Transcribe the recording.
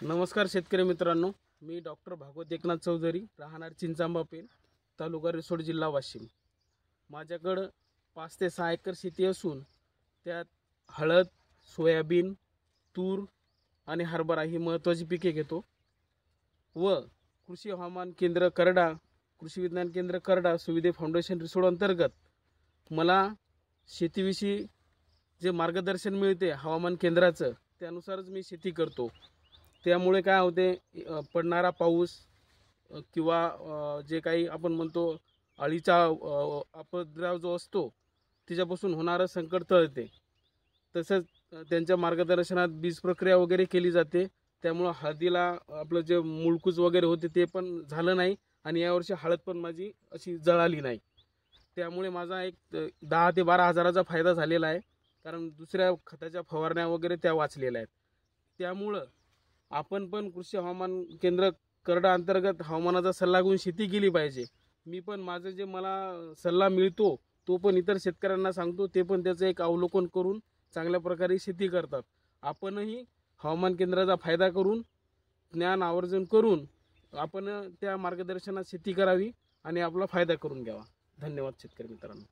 नमस्कार शेतकरी मित्रांनो, मी डॉक्टर भागवत एकनाथ चौधरी, राहणार चिंचांबा पेन, तालुका रिसोड, जिल्हा वाशिम। माझ्याकडं 5 ते 6 एकर शेती असून त्यात हळद, सोयाबीन, तूर आणि हरभरा ही महत्त्वाची पिके घेतो व कृषी हवामान केंद्र करडा, कृषी विज्ञान केंद्र करडा, सुविधे फाउंडेशन रिसोड अंतर्गत मला शेतीविषयी जे मार्गदर्शन मिळते हवामान केंद्राचं, त्यानुसारच मी शेती करतो। त्यामुळे काय होते, पडणारा पाऊस किंवा जे काही आपण म्हणतो अळीचा अपद्रव जो असतो त्याच्यापासून होणारं संकट टळते। तसंच त्यांच्या मार्गदर्शनात बीज प्रक्रिया वगैरे केली जाते। त्यामुळे हळदीला आपलं जे मुळकूज वगैरे होते ते पण झालं नाही आणि यावर्षी हळद पण माझी अशी जळाली नाही। त्यामुळे माझा एक 10 ते 12 हजाराचा फायदा झालेला आहे, कारण दुसऱ्या खताच्या फवारण्या वगैरे त्या वाचलेल्या आहेत। त्यामुळं आपण पण कृषी हवामान केंद्र करडा अंतर्गत हवामानाचा सल्ला घेऊन शेती केली पाहिजे। मी पण माझं जे मला सल्ला मिळतो तो पण इतर शेतकऱ्यांना सांगतो, ते पण त्याचं एक अवलोकन करून चांगल्या प्रकारे शेती करतात। आपणही हवामान केंद्राचा फायदा करून, ज्ञान आवर्जन करून आपण त्या मार्गदर्शनात शेती करावी आणि आपला फायदा करून घ्यावा। धन्यवाद शेतकरी मित्रांनो।